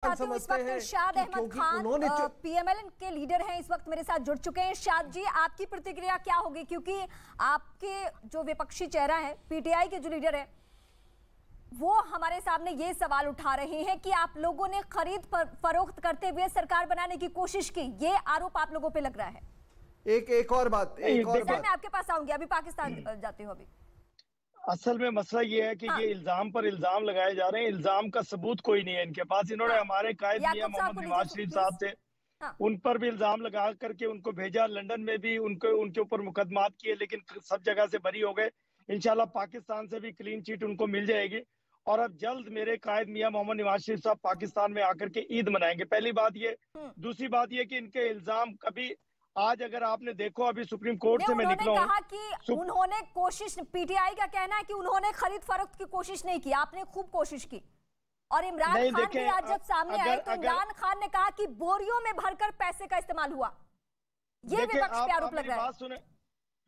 साथ इस वक्त इरशाद अहमद खान पीएमएल के लीडर हैं, इस वक्त मेरे साथ जुड़ चुके हैं। इरशाद जी, आपकी प्रतिक्रिया क्या होगी, क्योंकि आपके जो विपक्षी चेहरा है, पीटीआई के जो लीडर है, वो हमारे सामने ये सवाल उठा रहे हैं कि आप लोगों ने खरीद फरोख्त करते हुए सरकार बनाने की कोशिश की, ये आरोप आप लोगों पे लग रहा है। एक और बात मैं आपके पास आऊंगी, अभी पाकिस्तान जाते हो। अभी असल में मसला ये है कि ये इल्जाम पर इल्जाम लगाए जा रहे हैं, इल्जाम का सबूत कोई नहीं है इनके पास। इन्होंने हमारे कायद मियां मोहम्मद नवाज शरीफ साहब थे, उन पर भी इल्जाम लगा करके उनको भेजा, लंदन में भी उनके ऊपर मुकदमात किए, लेकिन सब जगह से बरी हो गए। इंशाल्लाह पाकिस्तान से भी क्लीन चिट उनको मिल जाएगी और अब जल्द मेरे कायद मियां मोहम्मद नवाज शरीफ साहब पाकिस्तान में आकर के ईद मनाएंगे। पहली बात ये। दूसरी बात ये कि इनके इल्जाम कभी, आज अगर आपने देखो अभी सुप्रीम कोर्ट से मैं निकला हूं, कहा कि उन्होंने कोशिश, पीटीआई का कहना है कि उन्होंने खरीद फरोख्त की कोशिश नहीं की, आपने खूब कोशिश की। और इमरान खान भी आज जब सामने आए तो इमरान खान ने कहा कि बोरियों में भरकर पैसे का इस्तेमाल हुआ। ये विपक्ष पे आरोप लग रहा है। सुने,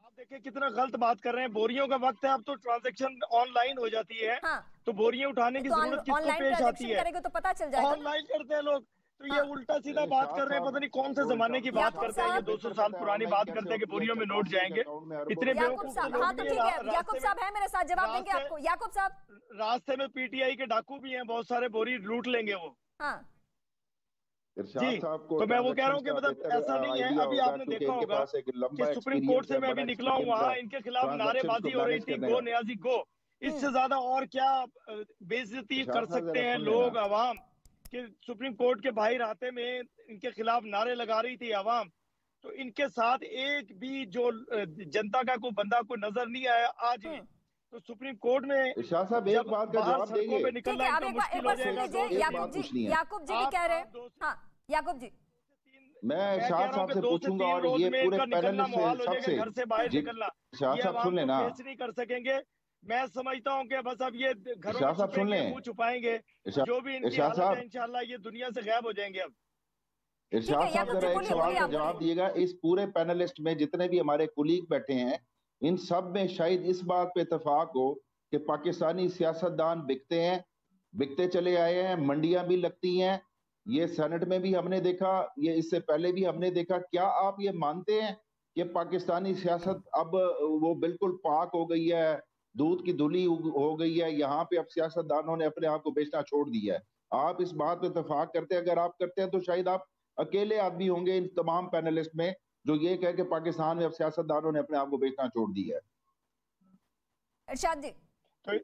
आप देखिए कितना गलत बात कर रहे हैं। बोरियों का वक्त है, अब तो ट्रांजैक्शन ऑनलाइन हो जाती है। तो बोरियां उठाने की जरूरत किसको पेश आती है? करेंगे तो पता चल जाएगा। ऑनलाइन करते हैं लोग, तो ये उल्टा सीधा बात कर रहे हैं, पता नहीं कौन से जमाने की बात करते हैं। ये 200 साल पुरानी बात करते हैं कि बोरियों में नोट जाएंगे। इतने बेवकूफ लोग। हाँ, तो ठीक है, याकूब साहब है मेरे साथ, जवाब देंगे आपको। याकूब साहब, रास्ते में पीटीआई के डाकू भी हैं, बहुत सारे बोरी लूट लेंगे वो। हाँ जी, तो मैं वो कह रहा हूँ कि मतलब ऐसा नहीं है। अभी आपने देखा होगा कि सुप्रीम कोर्ट से मैं अभी निकला हूँ, वहाँ इनके खिलाफ नारेबाजी हो रही थी, गो नियाजी गो। इससे ज्यादा और क्या बेइज्जती कर सकते हैं लोग, अवाम, कि सुप्रीम कोर्ट के बाहर आते में इनके खिलाफ नारे लगा रही थी आवाम। तो इनके साथ एक भी जो जनता का कोई बंदा को नजर नहीं आया आज भी। तो सुप्रीम कोर्ट में इरशाद साहब एक बात का जवाब देंगे। निकलना इनका मुश्किल हो जाएगा। याकूब जी भी कह रहे हैं। हाँ याकूब जी, मैं इरशाद साहब से पूछूंगा, और ये पूरे पैनल से सबसे घर से बाहर निकलना, इरशाद साहब सुन लेना, नहीं कर सकेंगे। मैं समझता हूँ कि बस अब ये घरों सुन लें, मुंह छुपाएंगे, जो भी इनकी हालत है इंशाल्लाह ये दुनिया से गायब हो जाएंगे। अब इरशाद साहब जरा एक सवाल का जवाब दिएगा। इस पूरे पैनलिस्ट में जितने भी हमारे कुलीग बैठे हैं, इन सब में शायद इस बात पे इत्तेफाक हो कि पाकिस्तानी सियासतदान बिकते हैं, बिकते चले आए हैं, मंडियां भी लगती हैं। ये सेनेट में भी हमने देखा, ये इससे पहले भी हमने देखा। क्या आप ये मानते हैं कि पाकिस्तानी सियासत अब वो बिल्कुल पाक हो गई है, दूध की धुली हो गई है, यहाँ पे अब सियासतदानों ने अपने आप को बेचना छोड़ दिया है? आप इस बात पे इत्तेफाक करते हैं? अगर आप करते हैं तो शायद आप अकेले आदमी होंगे इन तमाम पैनलिस्ट में जो ये कहे कि पाकिस्तान में अब सियासतदानों ने अपने आप को बेचना छोड़ दिया है। इरशाद जी, तो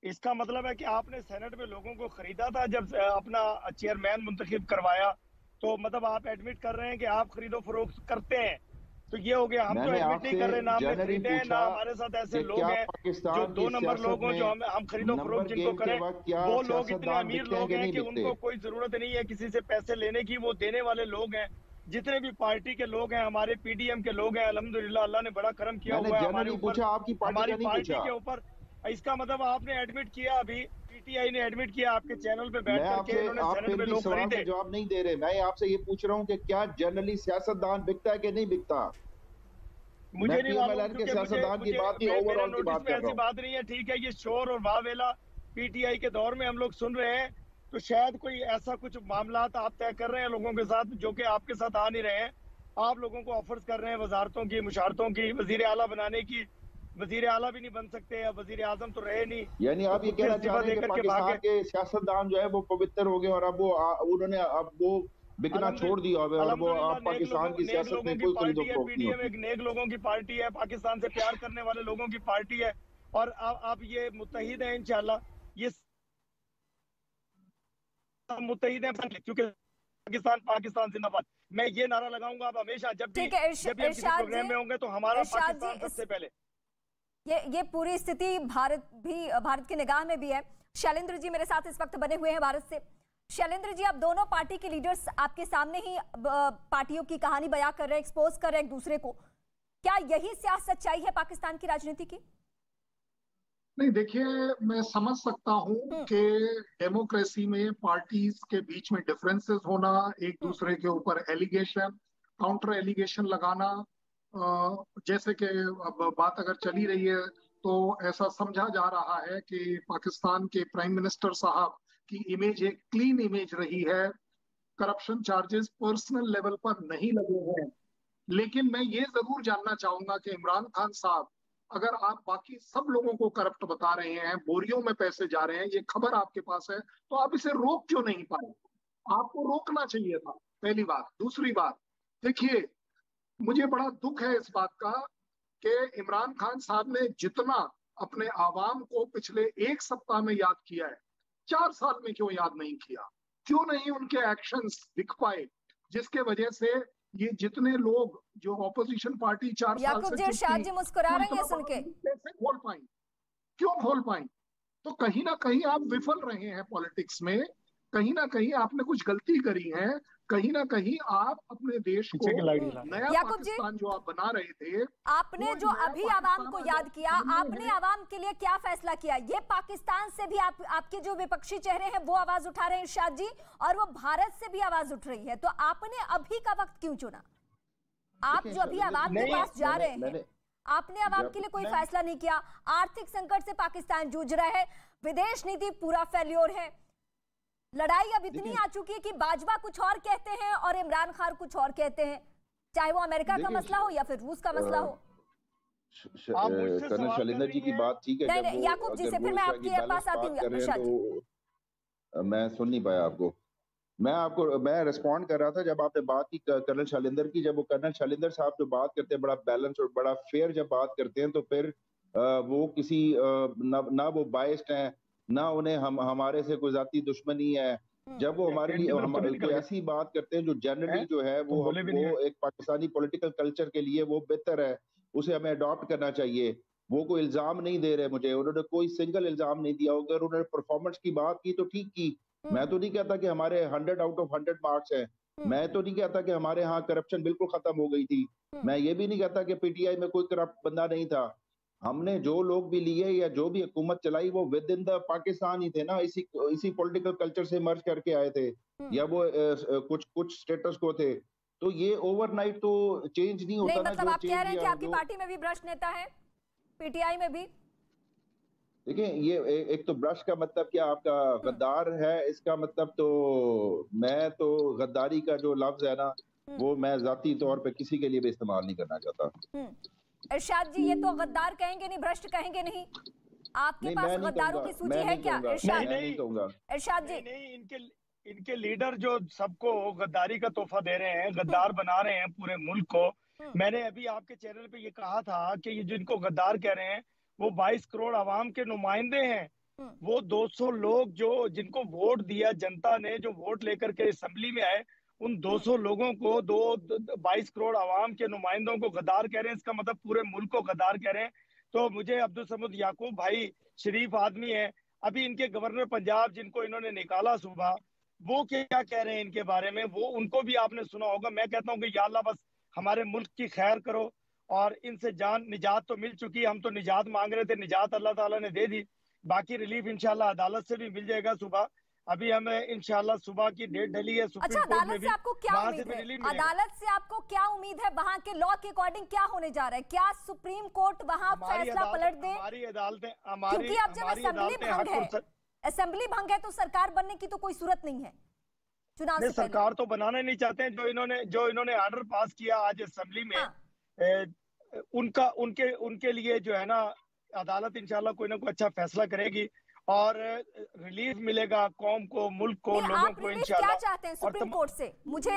इसका मतलब है कि आपने सेनेट में लोगों को खरीदा था जब अपना चेयरमैन मुंतखब करवाया, तो मतलब आप एडमिट कर रहे हैं कि आप खरीदो फरोख्त करते हैं। तो ये हो गया, हम तो एडमिट नहीं कर रहे, ना हमने खरीदे हैं, ना हमारे साथ ऐसे लोग हैं जो 2 नंबर लोग हैं, जो हम खरीदो फरोख्त जिनको करें। वो लोग इतने अमीर लोग हैं कि उनको कोई जरूरत नहीं है किसी से पैसे लेने की, वो देने वाले लोग हैं। जितने भी पार्टी के लोग हैं, हमारे पीडीएम के लोग हैं, अल्हम्दुलिल्लाह अल्लाह ने बड़ा करम किया हुआ है हमारे ऊपर, हमारी पार्टी के ऊपर। इसका मतलब आपने एडमिट किया, अभी पीटीआई ने एडमिट किया आपके चैनल पे बैठ करके, इन्होंने सेनेट में लोग खरीदे। जवाब नहीं दे रहे। मैं आपसे ये पूछ रहा हूँ कि क्या जनरली सियासतदान बिकता है कि नहीं बिकता? मुझे नहीं मालूम, के सियासतदान की बात नहीं, ओवरऑल की बात कर रहा हूं। ऐसी बात नहीं है, ठीक है। ये शोर और वावेला पीटीआई के दौर में हम लोग सुन रहे हैं, तो शायद कोई ऐसा कुछ मामला आप तय कर रहे हैं लोगों के साथ जो कि आपके साथ आ नहीं रहे हैं। आप लोगों को ऑफर्स कर रहे हैं वजारतों की, मुशारतों की, वजीर आला बनाने की। वजीर आला भी नहीं बन सकते, अब वजीर आजम तो रहे नहीं। यानी आप ये कहना चाह रहे हैं कि पाकिस्तान के सियासतदान जो है वो पवित्र हो गए और अब वो उन्होंने अब वो बिकना छोड़ दिया और वो आप पाकिस्तान की सियासत में कोई खरीदो फरोख्त नहीं होती। एक नेक लोगों की पार्टी है, पाकिस्तान से प्यार करने वाले लोगों की पार्टी है, और अब ये मुत्तहिद है इंशाल्लाह। ये मुत्तहिद है क्योंकि पाकिस्तान जिंदाबाद। मैं ये नारा लगाऊंगा अब हमेशा, जब भी किसी प्रोग्राम में होंगे तो हमारा पाकिस्तान सबसे पहले। ये पूरी स्थिति भारत की निगाह में भी है। शैलेंद्र जी मेरे साथ इस वक्त बने हुए हैं भारत से। शैलेंद्र जी, अब दोनों पार्टी के लीडर्स आपके सामने ही पार्टियों की कहानी बयां कर रहे हैं, एक्सपोज कर रहे हैं एक दूसरे को। क्या यही सियासत सच्चाई है पाकिस्तान की राजनीति की? नहीं, देखिए, मैं समझ सकता हूं कि डेमोक्रेसी में पार्टीज के बीच में डिफरेंसेस होना, एक दूसरे के ऊपर एलिगेशन, काउंटर एलिगेशन लगाना, जैसे कि अब बात अगर चली रही है तो ऐसा समझा जा रहा है कि पाकिस्तान के प्राइम मिनिस्टर साहब की इमेज एक क्लीन इमेज रही है, करप्शन चार्जेस पर्सनल लेवल पर नहीं लगे हैं। लेकिन मैं ये जरूर जानना चाहूंगा कि इमरान खान साहब, अगर आप बाकी सब लोगों को करप्ट बता रहे हैं, बोरियों में पैसे जा रहे हैं, ये खबर आपके पास है, तो आप इसे रोक क्यों नहीं पाए? आपको रोकना चाहिए था, पहली बात। दूसरी बात, देखिए, मुझे बड़ा दुख है इस बात का कि इमरान खान साहब ने जितना अपने आवाम को पिछले एक सप्ताह में याद किया है, 4 साल में क्यों याद नहीं किया? क्यों नहीं उनके एक्शंस दिख पाए, जिसके वजह से ये जितने लोग जो ऑपोजिशन पार्टी 4 साल से शाह जी मुस्कुरा रहे हैं सुन के, कैसे खोल पाई? क्यों खोल पाई? तो कहीं ना कहीं आप विफल रहे हैं पॉलिटिक्स में, कहीं ना कहीं आपने कुछ गलती करी है, कहीं ना कहीं आप अपने देश को नया पाकिस्तान जो आप बना रहे थे, आपने जो अभी आवाम को याद किया, आपने आवाम के लिए क्या फैसला किया? ये पाकिस्तान से भी आपके जो विपक्षी चेहरे हैं वो आवाज उठा रहे हैं इरशाद जी, और वो भारत से भी आवाज उठ रही है, तो आपने अभी का वक्त क्यों चुना? आप जो अभी आवाम के पास जा रहे हैं, आपने आवाम के लिए कोई फैसला नहीं किया। आर्थिक संकट से पाकिस्तान जूझ रहा है, विदेश नीति पूरा फेल्योर है, लड़ाई अब इतनी आ चुकी है कि बाजवा कुछ और कहते हैं और इमरान खान कुछ और कहते हैं, चाहे वो अमेरिका का मसला हो या फिर रूस का मसला हो। कर्नल शैलेंद्र जी की बात ठीक है, नहीं, याकूब जी से फिर मैं आपके पास आती हूँ। मैं सुन नहीं पाया आपको, मैं रिस्पॉन्ड कर रहा था जब आपने बात की कर्नल शैलेंद्र की। जब वो कर्नल शैलेंद्र साहब जो बात करते हैं बड़ा बैलेंस और बड़ा फेयर जब बात करते हैं, तो फिर वो किसी ना वो बायस्ड हैं, ना उन्हें हमारे से कोई जाती दुश्मनी है। जब वो हमारे लिए कोई ऐसी बात करते हैं जो जनरली जो है वो एक पाकिस्तानी पॉलिटिकल कल्चर के लिए वो बेहतर है, उसे हमें अडॉप्ट करना चाहिए। वो कोई इल्जाम नहीं दे रहे मुझे, उन्होंने कोई सिंगल इल्जाम नहीं दिया। अगर उन्होंने परफॉर्मेंस की बात की तो ठीक की, मैं तो नहीं कहता कि हमारे 100 आउट ऑफ 100 मार्क्स हैं, मैं तो नहीं कहता कि हमारे यहाँ करप्शन बिल्कुल खत्म हो गई थी, मैं ये भी नहीं कहता कि पीटीआई में कोई करप्ट बंदा नहीं था। हमने जो लोग भी लिए या जो भी हुकूमत चलाई वो विद इन द पाकिस्तान ही थे ना, इसी पॉलिटिकल कल्चर से मर्ज करके आए थे, या वो कुछ स्टेटस को थे। तो ये ओवरनाइट तो चेंज नहीं होता ना। मतलब आप कह रहे हैं कि आपकी पार्टी में भी भ्रष्ट नेता है, पीटीआई में भी? देखिए, ये एक तो ब्रश का मतलब क्या आपका गद्दार है, इसका मतलब तो मैं तो गद्दारी का जो लफ्ज है ना वो मैं जाती तौर पे किसी के लिए भी इस्तेमाल नहीं करना चाहता। इरशाद जी, ये तो गद्दार कहेंगे नहीं, भ्रष्ट कहेंगे नहीं, आपके पास गद्दारों की सूची है क्या? इरशाद जी, इनके लीडर जो सबको गद्दारी का तोहफा दे रहे हैं, गद्दार बना रहे हैं पूरे मुल्क को। मैंने अभी आपके चैनल पे ये कहा था कि ये जिनको गद्दार कह रहे हैं वो 22 करोड़ आवाम के नुमाइंदे हैं। वो 200 लोग जो जिनको वोट दिया जनता ने, जो वोट लेकर के असेंबली में आए, उन 200 लोगों को 22 करोड़ आवाम के नुमाइंदों को गद्दार कह रहे हैं। इसका मतलब पूरे मुल्क को गद्दार कह रहे हैं। तो मुझे अब्दुल समद याकूब भाई शरीफ आदमी है, अभी इनके गवर्नर पंजाब जिनको इन्होंने निकाला सुबह, वो क्या कह रहे हैं इनके बारे में, वो उनको भी आपने सुना होगा। मैं कहता हूँ कि या अल्लाह बस हमारे मुल्क की खैर करो, और इनसे जान निजात तो मिल चुकी है, हम तो निजात मांग रहे थे, निजात अल्लाह ताला ने दे दी, बाकी रिलीफ इंशाल्लाह अदालत से भी मिल जाएगा सुबह। अभी हमें इंशाल्लाह सुबह की डेट डली है सुप्रीम कोर्ट में भी, आपको क्या उम्मीद है? अदालत से आपको क्या उम्मीद है? वहाँ के लॉ के अकॉर्डिंग क्या होने जा रहा है? क्या सुप्रीम कोर्ट वहाँ फैसला पलट दे? हमारी अदालतें, क्योंकि अब जब असेंबली भंग है तो सरकार बनने की तो कोई सूरत नहीं है। चुनाव से सरकार तो बनाना नहीं चाहते हैं। जो इन्होंने ऑर्डर पास किया आज असेंबली में, उनके लिए जो है ना अदालत इंशाल्लाह कोई ना कोई अच्छा फैसला करेगी और रिलीफ मिलेगा कौम को, मुल्क को, लोगों को इंशाल्लाह। क्या चाहते हैं सुप्रीम कोर्ट से? मुझे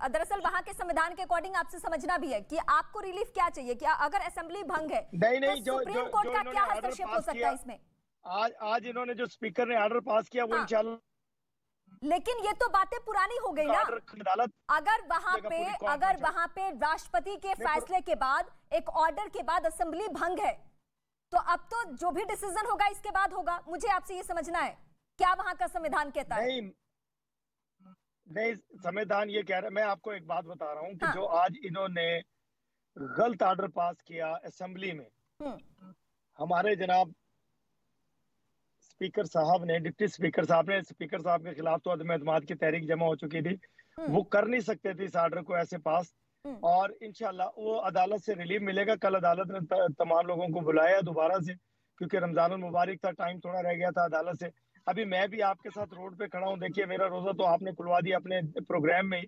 दरअसल वहां के संविधान के अकॉर्डिंग आपसे समझना भी है कि आपको रिलीफ क्या चाहिए, क्या अगर असेंबली भंग है नहीं, तो सुप्रीम कोर्ट का क्या हस्तक्षेप हो सकता है इसमें? आज इन्होंने जो स्पीकर ने ऑर्डर पास किया वो इंशाल्लाह, लेकिन ये तो बातें पुरानी हो गई ना। अगर वहां पे राष्ट्रपति के फैसले के बाद, एक ऑर्डर के बाद असेंबली भंग है, तो अब तो जो भी डिसीजन होगा इसके बाद होगा। मुझे आपसे ये समझना है क्या वहां का संविधान कहता है? नहीं, संविधान ये कह रहा है। मैं आपको एक बात बता रहा हूँ कि जो आज इन्होंने गलत ऑर्डर पास किया असेंबली में, हमारे जनाब स्पीकर साहब ने, डिप्टी स्पीकर साहब ने, स्पीकर साहब के खिलाफ तो अदम एतमाद की तहरीक जमा हो चुकी थी, वो कर नहीं सकते थे इस ऑर्डर को ऐसे पास, और इंशाल्लाह वो अदालत से रिलीफ मिलेगा। कल अदालत ने तमाम लोगों को बुलाया दोबारा से, क्योंकि रमजान मुबारक था, टाइम थोड़ा रह गया था अदालत से। अभी मैं भी आपके साथ रोड पे खड़ा हूँ, देखिए मेरा रोजा तो आपने खुलवा दिया अपने प्रोग्राम में ही,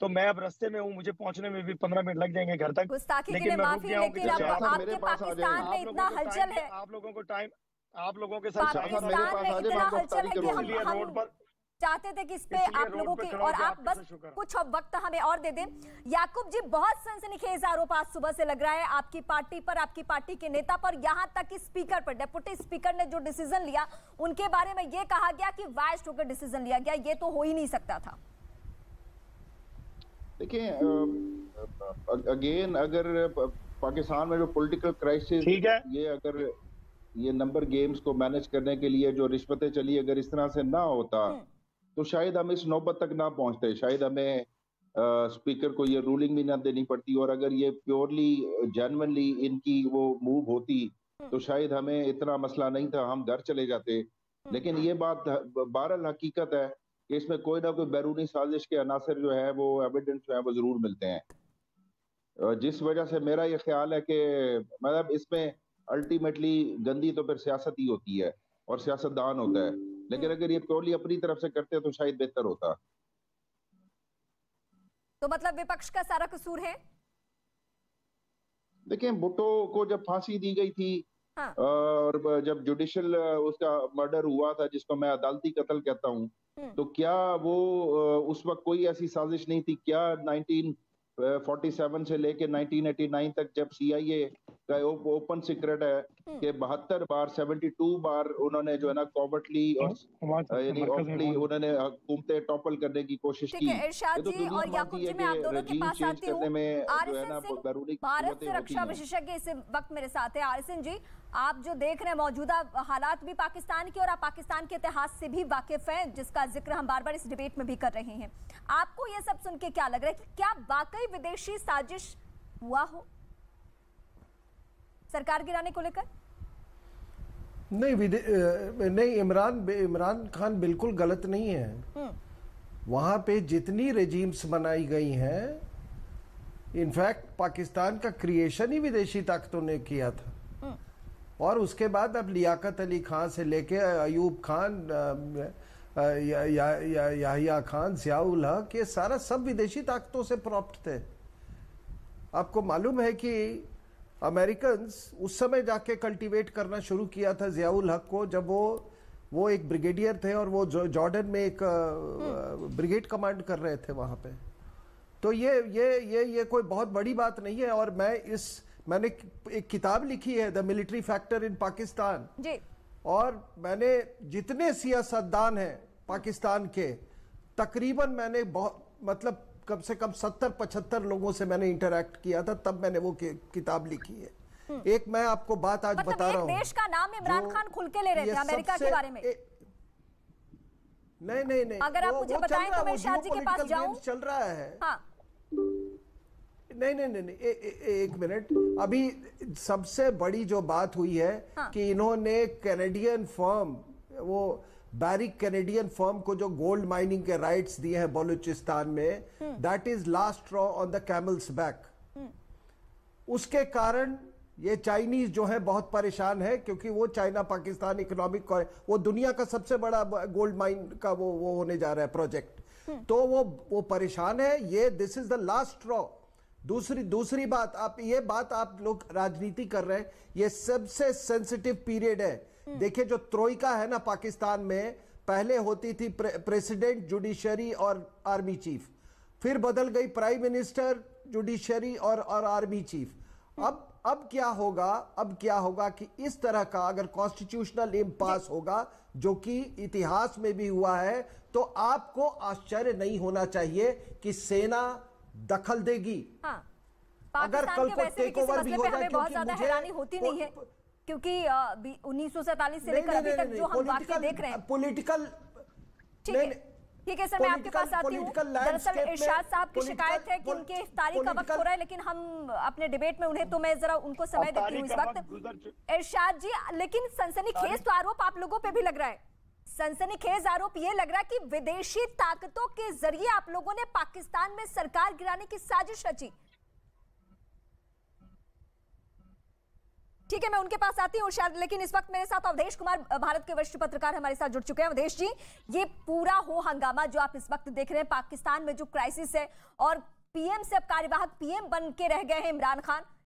तो मैं अब रास्ते में हूँ, मुझे पहुंचने में भी 15 मिनट लग जाएंगे घर तक। गुस्ताखी के लिए माफी, लेकिन आपके पाकिस्तान में इतना हलचल है, आप लोगों को टाइम, आप लोगों के साथ पाकिस्तान में इतना हलचल है कि हम रोड पर चाहते थे कि इस पे आप लोगों के, और आप बस कुछ वक्त हमें और दे दें। याकूब जी, बहुत सनसनीखेज आरोप आज सुबह से लग रहा है आपकी पार्टी पर, आपकी पार्टी के नेता पर, यहां तक कि स्पीकर पर, डेप्यूटी स्पीकर ने जो डिसीजन लिया उनके बारे में यह कहा गया कि वाइस होकर डिसीजन लिया गया, ये तो हो ही नहीं सकता था। देखिए अगेन, अगर पाकिस्तान में जो पॉलिटिकल क्राइसिस, ये अगर ये नंबर गेम्स को मैनेज करने के लिए जो रिश्वतें चली, अगर इस तरह से ना होता तो शायद हम इस नौबत तक ना पहुंचते, शायद हमें स्पीकर को ये रूलिंग भी ना देनी पड़ती, और अगर ये प्योरली जेन्युइनली इनकी वो मूव होती तो शायद हमें इतना मसला नहीं था, हम घर चले जाते। लेकिन ये बात बहरहाल हकीकत है कि इसमें कोई ना कोई बैरूनी साजिश के अनासर जो है, वो एविडेंस जो है वो जरूर मिलते हैं, जिस वजह से मेरा ये ख्याल है कि मतलब इसमें अल्टीमेटली गंदी तो फिर सियासत ही होती है और सियासतदान होता है, लेकिन अगर ये प्योरली अपनी तरफ से करते तो शायद बेहतर होता। तो मतलब विपक्ष का सारा कसूर है? देखिए, भुट्टो को जब फांसी दी गई थी, हाँ। और जब जुडिशियल उसका मर्डर हुआ था, जिसको मैं अदालती कत्ल कहता हूँ, तो क्या वो उस वक्त कोई ऐसी साजिश नहीं थी? क्या 1947 से लेके 1989 तक, जब CIA का ओपन सीक्रेट है कि 72 बार 72 बार उन्होंने जो है ना कॉवर्टली और यानी ऑफली उन्होंने हुकूमतें टॉपल करने की कोशिश की। इरशाद जी और याकूब जी, मैं आप दोनों के पास आती हूँ। भारत से रक्षा विशेषज्ञ इस वक्त मेरे साथ है। आरएसएन जी, आप जो देख रहे हैं मौजूदा हालात भी पाकिस्तान के, और आप पाकिस्तान के इतिहास से भी वाकिफ हैं, जिसका जिक्र हम बार बार इस डिबेट में भी कर रहे हैं। आपको ये सब सुन के क्या लग रहा है कि क्या वाकई विदेशी साजिश हुआ हो सरकार गिराने को लेकर? नहीं, इमरान खान बिल्कुल गलत नहीं है। वहां पे जितनी रेजिम्स बनाई गई हैं, इनफैक्ट पाकिस्तान का क्रिएशन ही विदेशी ताकतों ने किया था, और उसके बाद अब लियाकत अली खान से लेके अयूब खान, याहिया खान, ज़ियाउल हक, ये सारा सब विदेशी ताकतों से प्रॉप्ट थे। आपको मालूम है कि अमेरिकन्स उस समय जाके कल्टीवेट करना शुरू किया था ज़ियाउल हक को, जब वो एक ब्रिगेडियर थे और वो जॉर्डन में एक ब्रिगेड कमांड कर रहे थे वहां पे। तो ये कोई बहुत बड़ी बात नहीं है। और मैंने एक किताब लिखी है, the military factor in Pakistan जी, और मैंने जितने सियासतदान हैं पाकिस्तान के, तकरीबन मैंने मतलब कम से कम 70-75 लोगों से मैंने इंटरैक्ट किया था, तब मैंने वो किताब लिखी है। एक मैं आपको बात आज मतलब बता रहा हूँ, देश का नाम इमरान खान खुल के ले रहे थे अमेरिका के बारे में। नहीं, अगर आप मुझे बताएं तो मैं इरशाद जी के पास जाऊं। चल रहा है। हाँ। नहीं, एक मिनट। अभी सबसे बड़ी जो बात हुई है कि इन्होंने कैनेडियन फर्म, वो बैरिक कैनेडियन फर्म को जो गोल्ड माइनिंग के राइट्स दिए हैं बलूचिस्तान में, that is last straw on the camel's back. उसके कारण ये चाइनीज जो है बहुत परेशान है, क्योंकि वो चाइना पाकिस्तान इकोनॉमिक, वो दुनिया का सबसे बड़ा गोल्ड माइन का वो होने जा रहा है प्रोजेक्ट, तो वो परेशान है। ये this is the last straw. दूसरी बात, आप लोग राजनीति कर रहे हैं, ये सबसे सेंसिटिव पीरियड है। देखिए, जो त्रोइका है ना पाकिस्तान में, पहले होती थी प्रेसिडेंट, जुडिशरी और आर्मी चीफ, फिर बदल गई प्राइम मिनिस्टर, जुडिशरी और आर्मी चीफ। अब क्या होगा कि इस तरह का अगर कॉन्स्टिट्यूशनल इम्पास होगा, जो कि इतिहास में भी हुआ है, तो आपको आश्चर्य नहीं होना चाहिए कि सेना दखल देगी। अगर कल को टेक ओवर भी हो जाए, बहुत ज्यादा हैरानी होती नहीं है, क्योंकि 1947 से लेकर अभी तक जो हम वाकई देख रहे हैं पॉलिटिकल। ठीक है सर, मैं आपके पास आती हूँ। दरअसल इरशाद साहब की शिकायत है कि उनके इफ्तारी का वक्त हो रहा है, लेकिन हम अपने डिबेट में उन्हें, तो मैं जरा उनको समय देती हूँ इस वक्त। इरशाद जी, लेकिन सनसनीखेज तो आरोप आप लोगों पे भी लग रहा है। सनसनीखेज आरोप ये लग रहा है कि विदेशी ताकतों के जरिए आप लोगों ने पाकिस्तान में सरकार गिराने की साजिश रची। ठीक है, मैं उनके पास आती हूँ शायद, लेकिन इस वक्त मेरे साथ अवधेश कुमार, भारत के वरिष्ठ पत्रकार हमारे साथ जुड़ चुके हैं। अवधेश जी, ये पूरा हो हंगामा जो आप इस वक्त देख रहे हैं, पाकिस्तान में जो क्राइसिस है और पीएम से अब कार्यवाहक पीएम बन के रह गए हैं इमरान खान,